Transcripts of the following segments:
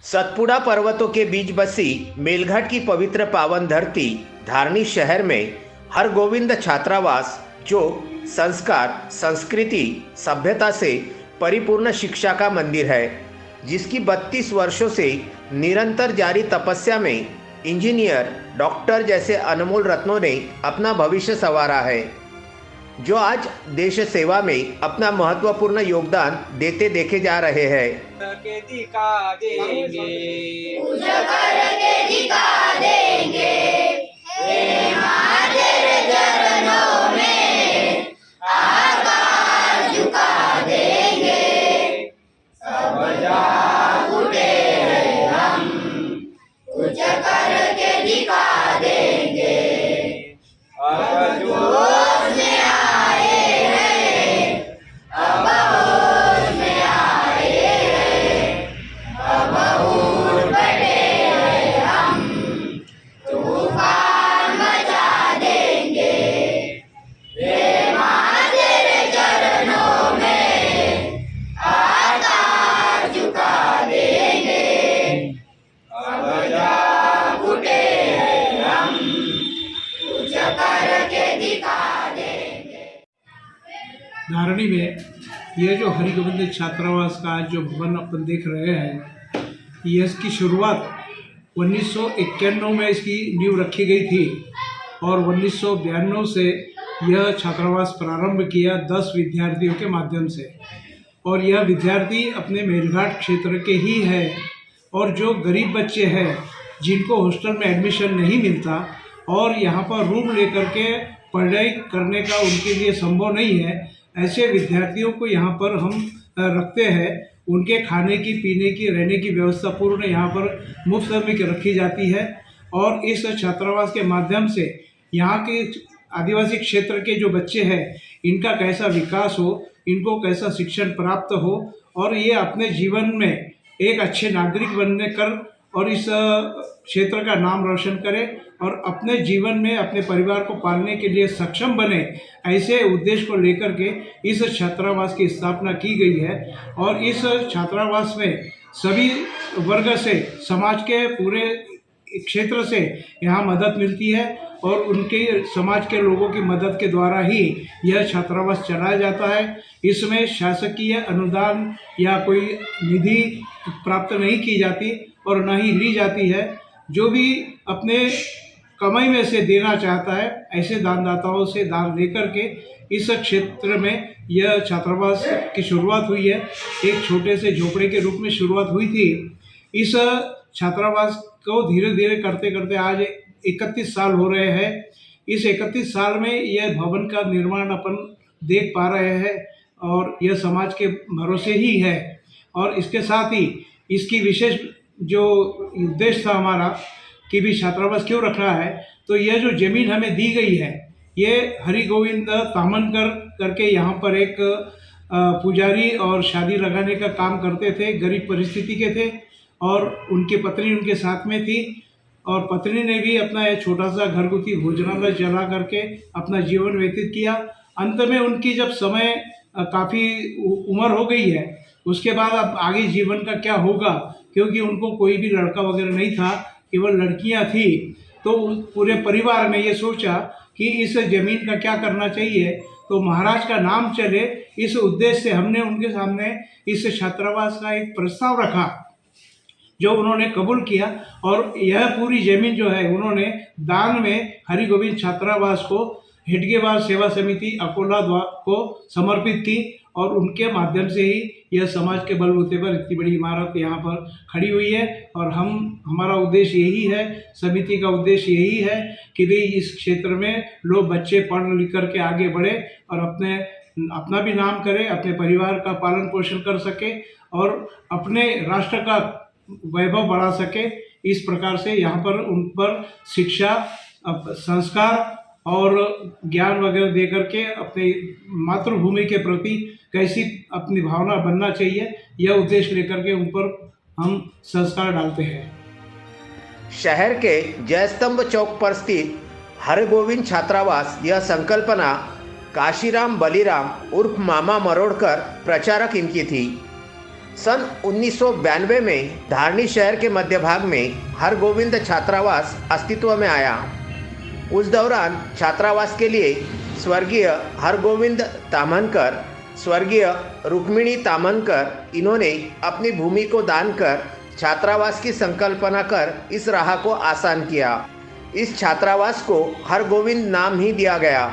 सतपुड़ा पर्वतों के बीच बसी मेलघाट की पवित्र पावन धरती धारणी शहर में हरगोविंद छात्रावास जो संस्कार, संस्कृति, सभ्यता से परिपूर्ण शिक्षा का मंदिर है, जिसकी 32 वर्षों से निरंतर जारी तपस्या में इंजीनियर, डॉक्टर जैसे अनमोल रत्नों ने अपना भविष्य संवारा है, जो आज देश सेवा में अपना महत्वपूर्ण योगदान देते देखे जा रहे हैं। के दिखा देंगे, पूजा करके दिखा देंगे, हे माँ तेरे चरणों में आकाश झुका देंगे, सब जाग उठे हैं हम, पूजा करके दिखा देंगे। अब जो में आए हैं, अब होश में आए हैं, अब उठ बैठे हैं हम, तूफान मचा देंगे, हे माँ तेरे चरणों में आकाश झुका देंगे, अब जाग उठे हैं हम, पूजा करके दिखा देंगे। धारणी में यह जो हरिगोविंद छात्रावास का जो भवन अपन देख रहे हैं, ये इसकी शुरुआत 1991 में इसकी नींव रखी गई थी और 1992 से यह छात्रावास प्रारंभ किया 10 विद्यार्थियों के माध्यम से। और यह विद्यार्थी अपने मेलघाट क्षेत्र के ही है और जो गरीब बच्चे हैं जिनको हॉस्टल में एडमिशन नहीं मिलता और यहाँ पर रूम लेकर के पढ़ाई करने का उनके लिए संभव नहीं है, ऐसे विद्यार्थियों को यहाँ पर हम रखते हैं। उनके खाने की, पीने की, रहने की व्यवस्था पूर्ण यहाँ पर मुफ्त में रखी जाती है। और इस छात्रावास के माध्यम से यहाँ के आदिवासी क्षेत्र के जो बच्चे हैं इनका कैसा विकास हो, इनको कैसा शिक्षण प्राप्त हो और ये अपने जीवन में एक अच्छे नागरिक बनने कर और इस क्षेत्र का नाम रोशन करें और अपने जीवन में अपने परिवार को पालने के लिए सक्षम बने, ऐसे उद्देश्य को लेकर के इस छात्रावास की स्थापना की गई है। और इस छात्रावास में सभी वर्ग से, समाज के पूरे क्षेत्र से यहाँ मदद मिलती है और उनके समाज के लोगों की मदद के द्वारा ही यह छात्रावास चलाया जाता है। इसमें शासकीय अनुदान या कोई निधि प्राप्त नहीं की जाती और न ही ली जाती है। जो भी अपने कमाई में से देना चाहता है, ऐसे दानदाताओं से दान लेकर के इस क्षेत्र में यह छात्रावास की शुरुआत हुई है। एक छोटे से झोपड़े के रूप में शुरुआत हुई थी। इस छात्रावास को धीरे धीरे करते करते आज 31 साल हो रहे हैं। इस 31 साल में यह भवन का निर्माण अपन देख पा रहे हैं और यह समाज के भरोसे ही है। और इसके साथ ही इसकी विशेष जो उद्देश्य था हमारा कि भी छात्रावास क्यों रख रहा है, तो यह जो ज़मीन हमें दी गई है, ये हरिगोविंद तामनकर करके यहाँ पर एक पुजारी और शादी लगाने का काम करते थे, गरीब परिस्थिति के थे और उनकी पत्नी उनके साथ में थी और पत्नी ने भी अपना एक छोटा सा घरगुती भोजनालय चला करके अपना जीवन व्यतीत किया। अंत में उनकी जब समय काफ़ी उम्र हो गई है, उसके बाद अब आगे जीवन का क्या होगा, क्योंकि उनको कोई भी लड़का वगैरह नहीं था, केवल लड़कियां थी। तो पूरे परिवार ने ये सोचा कि इस ज़मीन का क्या करना चाहिए, तो महाराज का नाम चले, इस उद्देश्य से हमने उनके सामने इस छात्रावास का एक प्रस्ताव रखा जो उन्होंने कबूल किया। और यह पूरी ज़मीन जो है उन्होंने दान में हरिगोविंद छात्रावास को हेडगेवार सेवा समिति अकोला को समर्पित की और उनके माध्यम से ही यह समाज के बलबूते पर इतनी बड़ी इमारत यहाँ पर खड़ी हुई है। और हमारा उद्देश्य यही है, समिति का उद्देश्य यही है कि भाई इस क्षेत्र में लोग, बच्चे पढ़ लिख कर के आगे बढ़े और अपना भी नाम करें, अपने परिवार का पालन पोषण कर सके और अपने राष्ट्र का वैभव बढ़ा सके। इस प्रकार से यहाँ पर उन पर शिक्षा, संस्कार और ज्ञान वगैरह दे करके अपने मातृभूमि के प्रति कैसी अपनी भावना बनना चाहिए, यह उद्देश्य लेकर के उन पर हम संस्कार डालते हैं। शहर के जयस्तंभ चौक पर स्थित हरगोविंद छात्रावास यह संकल्पना काशीराम बलीराम उर्फ मामा मरोड़कर प्रचारक इनकी थी। सन 1992 में धारनी शहर के मध्य भाग में हरगोविंद छात्रावास अस्तित्व में आया। उस दौरान छात्रावास के लिए स्वर्गीय हरगोविंद ताम्हनकर, स्वर्गीय रुक्मिणी ताम्हनकर इन्होंने अपनी भूमि को दान कर छात्रावास की संकल्पना कर इस राह को आसान किया। इस छात्रावास को हरगोविंद नाम ही दिया गया।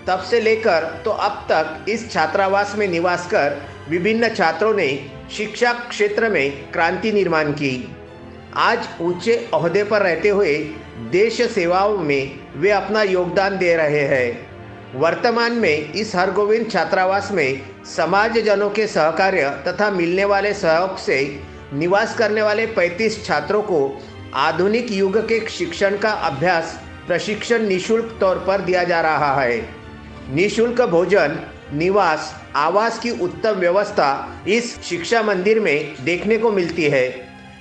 तब से लेकर तो अब तक इस छात्रावास में निवास कर विभिन्न छात्रों ने शिक्षा क्षेत्र में क्रांति निर्माण की। आज ऊंचे ओहदे पर रहते हुए देश सेवाओं में वे अपना योगदान दे रहे हैं। वर्तमान में इस हरगोविंद छात्रावास में समाजजनों के सहकार्य तथा मिलने वाले सहयोग से निवास करने वाले 35 छात्रों को आधुनिक युग के शिक्षण का अभ्यास प्रशिक्षण निःशुल्क तौर पर दिया जा रहा है। निःशुल्क भोजन, निवास, आवास की उत्तम व्यवस्था इस शिक्षा मंदिर में देखने को मिलती है।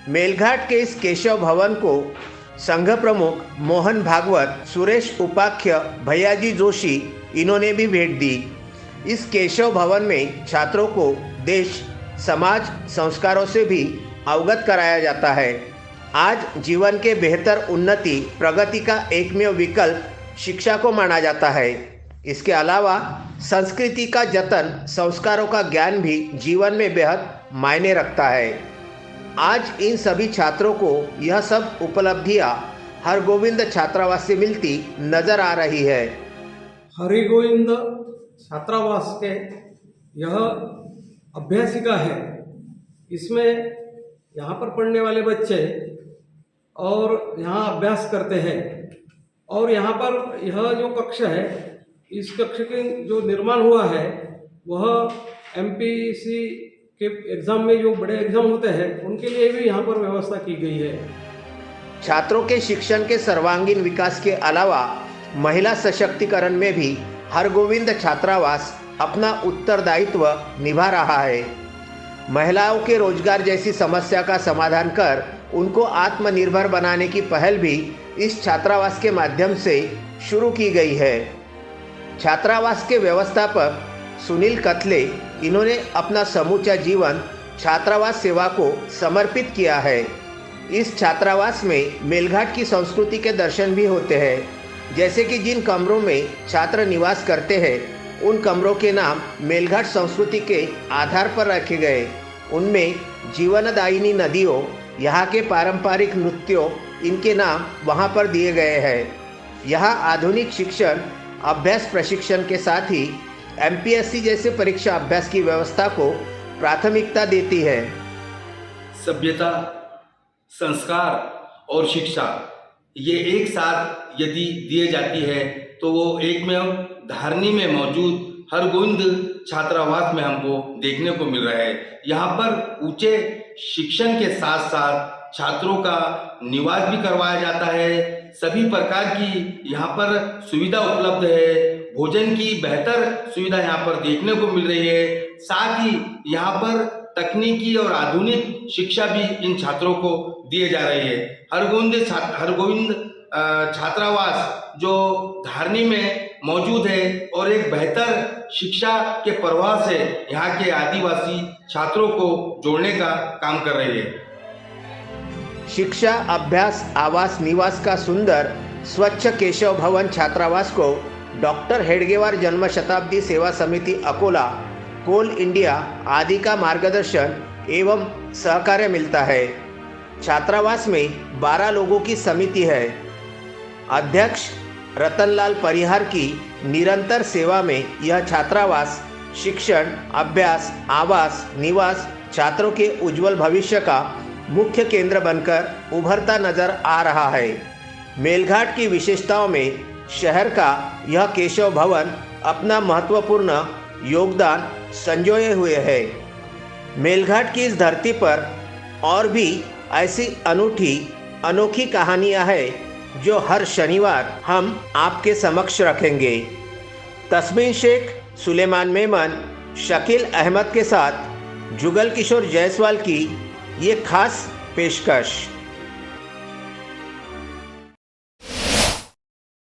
मेलघाट के इस केशव भवन को संघ प्रमुख मोहन भागवत, सुरेश उपाख्य, भैयाजी जोशी इन्होंने भी भेंट दी। इस केशव भवन में छात्रों को देश, समाज, संस्कारों से भी अवगत कराया जाता है। आज जीवन के बेहतर उन्नति, प्रगति का एकमेव विकल्प शिक्षा को माना जाता है। इसके अलावा संस्कृति का जतन, संस्कारों का ज्ञान भी जीवन में बेहद मायने रखता है। आज इन सभी छात्रों को यह सब उपलब्धियां हरगोविंद छात्रावास से मिलती नजर आ रही है। हरिगोविंद छात्रावास के यह अभ्यासिका है। इसमें यहाँ पर पढ़ने वाले बच्चे और यहाँ अभ्यास करते हैं। और यहाँ पर यह जो कक्ष है, इस कक्ष के जो निर्माण हुआ है वह MPC के एग्ज़ाम में जो बड़े एग्ज़ाम होते हैं उनके लिए भी यहाँ पर व्यवस्था की गई है। छात्रों के शिक्षण के सर्वांगीण विकास के अलावा महिला सशक्तिकरण में भी हरगोविंद छात्रावास अपना उत्तरदायित्व निभा रहा है। महिलाओं के रोजगार जैसी समस्या का समाधान कर उनको आत्मनिर्भर बनाने की पहल भी इस छात्रावास के माध्यम से शुरू की गई है। छात्रावास के व्यवस्थापक सुनील कथले इन्होंने अपना समूचा जीवन छात्रावास सेवा को समर्पित किया है। इस छात्रावास में मेलघाट की संस्कृति के दर्शन भी होते हैं। जैसे कि जिन कमरों में छात्र निवास करते हैं उन कमरों के नाम मेलघाट संस्कृति के आधार पर रखे गए। उनमें जीवनदायिनी नदियों, यहाँ के पारंपरिक नृत्यों, इनके नाम वहाँ पर दिए गए हैं। यहाँ आधुनिक शिक्षण, अभ्यास प्रशिक्षण के साथ ही MPSC जैसे परीक्षा अभ्यास की व्यवस्था को प्राथमिकता देती है। सभ्यता, संस्कार और शिक्षा ये एक साथ यदि दिए जाती है तो वो एकमेव धारनी में मौजूद हरगोविंद छात्रावास में हमको देखने को मिल रहा है। यहाँ पर ऊंचे शिक्षण के साथ साथ छात्रों का निवास भी करवाया जाता है। सभी प्रकार की यहाँ पर सुविधा उपलब्ध है। भोजन की बेहतर सुविधा यहाँ पर देखने को मिल रही है। साथ ही यहाँ पर तकनीकी और आधुनिक शिक्षा भी इन छात्रों को दिए जा रही है। हरगोविंद छात्रावास जो धारनी में मौजूद है और एक बेहतर शिक्षा के प्रवाह से यहाँ के आदिवासी छात्रों को जोड़ने का काम कर रही है। शिक्षा, अभ्यास, आवास, निवास का सुंदर स्वच्छ केशव भवन छात्रावास को डॉक्टर हेडगेवार जन्म शताब्दी सेवा समिति अकोला, कोल इंडिया आदि का मार्गदर्शन एवं सहकार्य मिलता है। छात्रावास में 12 लोगों की समिति है। अध्यक्ष रतनलाल परिहार की निरंतर सेवा में यह छात्रावास शिक्षण, अभ्यास, आवास, निवास, छात्रों के उज्जवल भविष्य का मुख्य केंद्र बनकर उभरता नजर आ रहा है। मेलघाट की विशेषताओं में शहर का यह केशव भवन अपना महत्वपूर्ण योगदान संजोए हुए है। मेलघाट की इस धरती पर और भी ऐसी अनोखी कहानियां हैं जो हर शनिवार हम आपके समक्ष रखेंगे। तस्मीन शेख, सुलेमान मेमन, शकील अहमद के साथ जुगल किशोर जायसवाल की ये खास पेशकश।